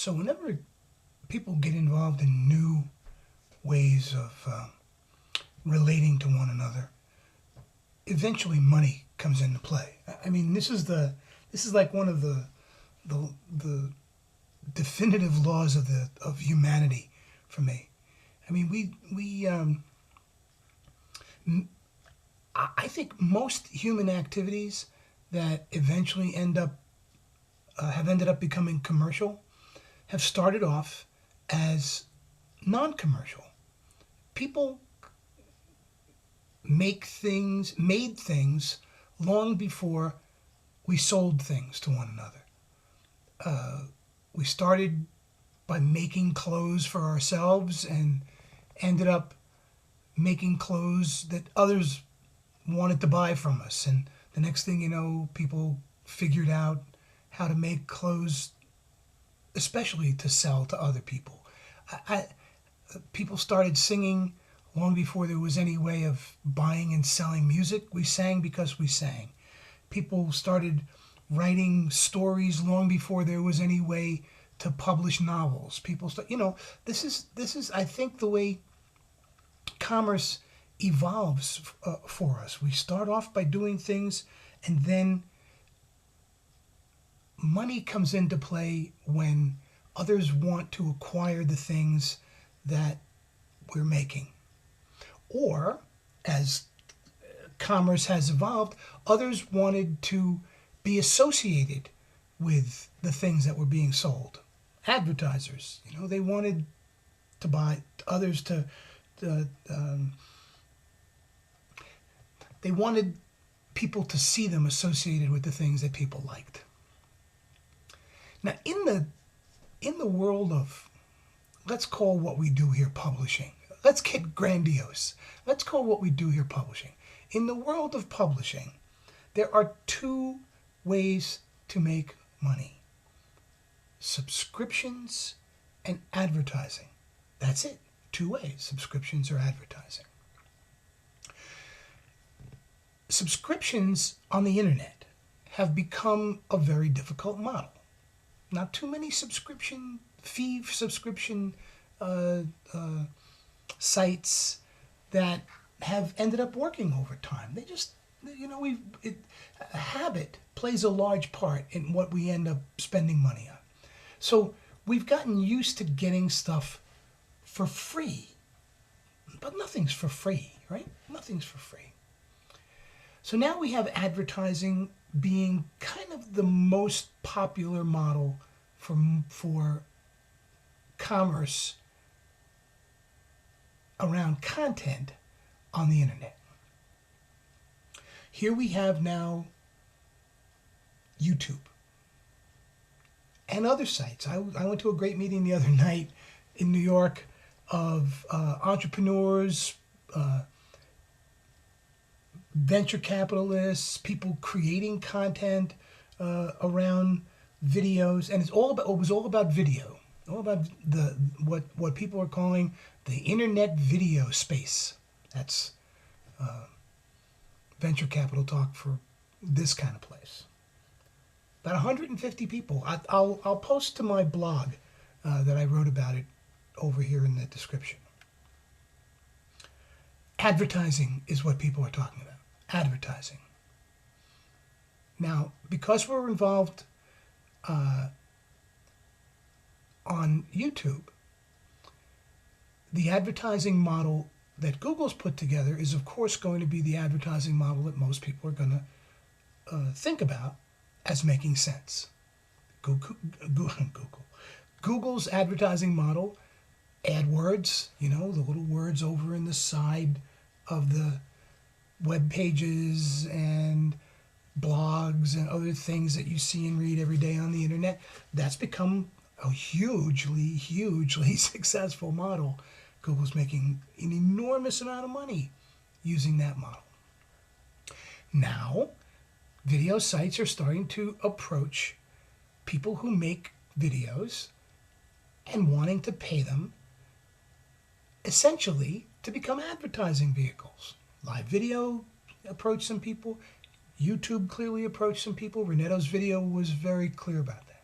So whenever people get involved in new ways of relating to one another, eventually money comes into play. I mean, this is like one of the definitive laws of humanity for me. I mean, I think most human activities that eventually have ended up becoming commercial have started off as non-commercial. People made things long before we sold things to one another. We started by making clothes for ourselves and ended up making clothes that others wanted to buy from us. And the next thing you know, people figured out how to make clothes, especially to sell to other people. I, People started singing long before there was any way of buying and selling music. We sang because we sang. People started writing stories long before there was any way to publish novels. This is I think the way commerce evolves for us. We start off by doing things, and then money comes into play when others want to acquire the things that we're making. Or, as commerce has evolved, others wanted to be associated with the things that were being sold. Advertisers, they wanted to buy others to they wanted people to see them associated with the things that people liked. Now, in the world of, let's call what we do here publishing. Let's get grandiose. Let's call what we do here publishing. In the world of publishing, there are two ways to make money: subscriptions and advertising. That's it. Two ways: subscriptions or advertising. Subscriptions on the internet have become a very difficult model. Not too many subscription sites that have ended up working over time. They just, habit plays a large part in what we end up spending money on. So we've gotten used to getting stuff for free, but nothing's for free, right? Nothing's for free. So now we have advertising being kind of the most popular model for commerce around content on the internet. Here we have now YouTube and other sites. I went to a great meeting the other night in New York of entrepreneurs, venture capitalists, people creating content around videos, and it was all about video, all about what people are calling the internet video space. That's venture capital talk for this kind of place. About 150 people. I'll post to my blog that I wrote about it over here in the description. Advertising is what people are talking about. Advertising. Now, because we're involved on YouTube, the advertising model that Google's put together is, of course, going to be the advertising model that most people are going to think about as making sense. Google's advertising model, AdWords, the little words over in the side of the web pages and blogs and other things that you see and read every day on the internet, that's become a hugely successful model. Google's making an enormous amount of money using that model. Now, video sites are starting to approach people who make videos and wanting to pay them essentially to become advertising vehicles. Live video approached some people. YouTube clearly approached some people. Reneto's video was very clear about that.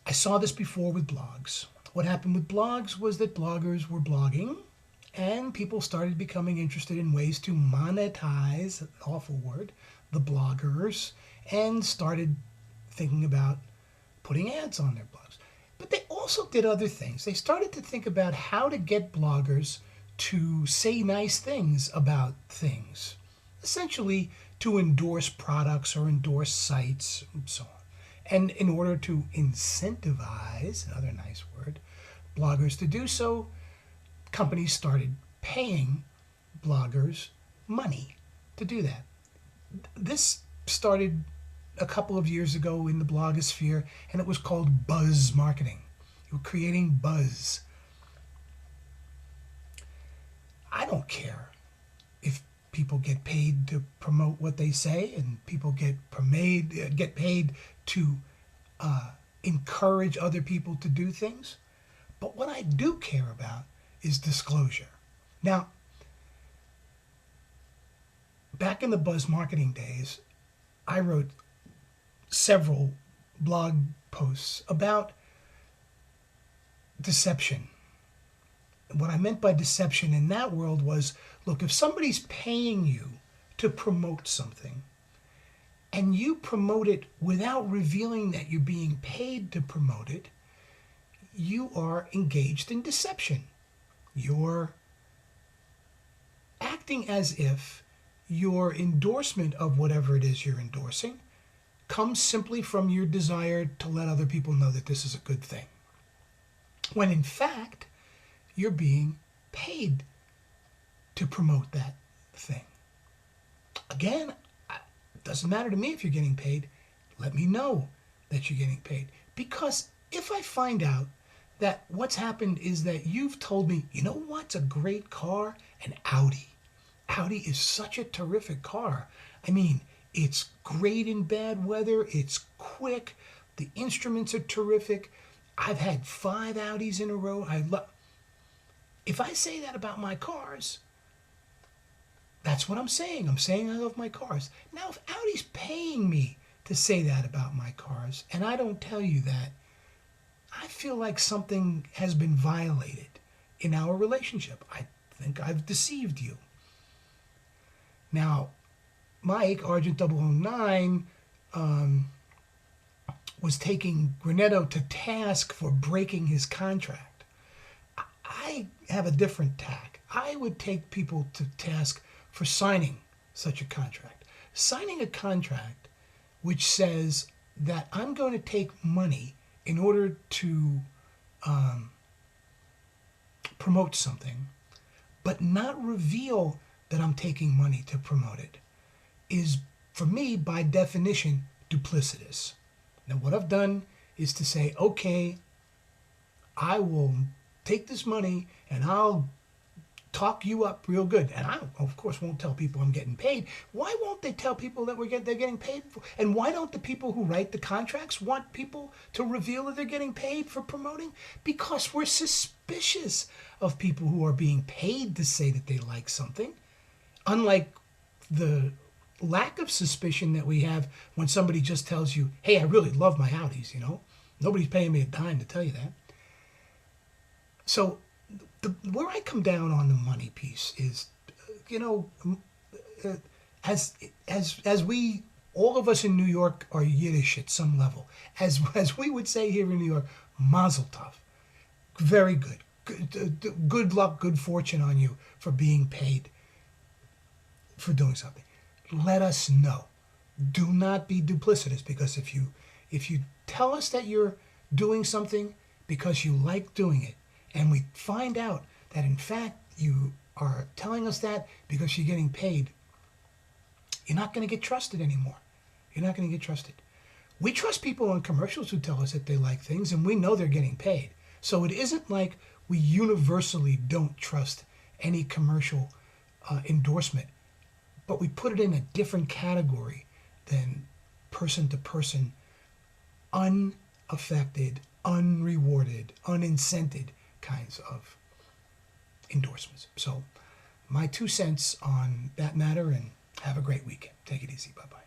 I saw this before with blogs. What happened with blogs was that bloggers were blogging and people started becoming interested in ways to monetize, awful word, the bloggers, and started thinking about putting ads on their blogs. But they also did other things. They started to think about how to get bloggers to say nice things about things, essentially to endorse products or endorse sites and so on. And in order to incentivize, another nice word, bloggers to do so, companies started paying bloggers money to do that. This started a couple of years ago in the blogosphere, and it was called buzz marketing. You were creating buzz. I don't care if people get paid to promote what they say, and people get paid to encourage other people to do things. But what I do care about is disclosure. Now, back in the buzz marketing days, I wrote several blog posts about deception. What I meant by deception in that world was, look, if somebody's paying you to promote something and you promote it without revealing that you're being paid to promote it, you are engaged in deception. You're acting as if your endorsement of whatever it is you're endorsing comes simply from your desire to let other people know that this is a good thing, when in fact you're being paid to promote that thing. Again, it doesn't matter to me if you're getting paid. Let me know that you're getting paid, because if I find out that what's happened is that you've told me, you know what's a great car? An Audi. Audi is such a terrific car. I mean, it's great in bad weather. It's quick. The instruments are terrific. I've had 5 Audis in a row. If I say that about my cars, that's what I'm saying. I'm saying I love my cars. Now, if Audi's paying me to say that about my cars, and I don't tell you that, I feel like something has been violated in our relationship. I think I've deceived you. Now, Mike, Argent 009, was taking Granetto to task for breaking his contract. I have a different tack. I would take people to task for signing such a contract. Signing a contract which says that I'm going to take money in order to promote something, but not reveal that I'm taking money to promote it, is, for me, by definition, duplicitous. Now, what I've done is to say, okay, I will take this money and I'll talk you up real good. And I, of course, won't tell people I'm getting paid. Why won't they tell people that they're getting paid for? And why don't the people who write the contracts want people to reveal that they're getting paid for promoting? Because we're suspicious of people who are being paid to say that they like something. Unlike the lack of suspicion that we have when somebody just tells you, hey, I really love my Audis, you know. Nobody's paying me a dime to tell you that. So where I come down on the money piece is, you know, as we, all of us in New York are Yiddish at some level. As we would say here in New York, mazel tov. Very good. Good luck, good fortune on you for being paid for doing something. Let us know. Do not be duplicitous, because if you tell us that you're doing something because you like doing it, and we find out that in fact you are telling us that because you're getting paid, you're not going to get trusted anymore. You're not going to get trusted. We trust people on commercials who tell us that they like things, and we know they're getting paid. So it isn't like we universally don't trust any commercial endorsement, but we put it in a different category than person-to-person, unaffected, unrewarded, unincented kinds of endorsements. So my 2 cents on that matter, and have a great weekend. Take it easy. Bye-bye.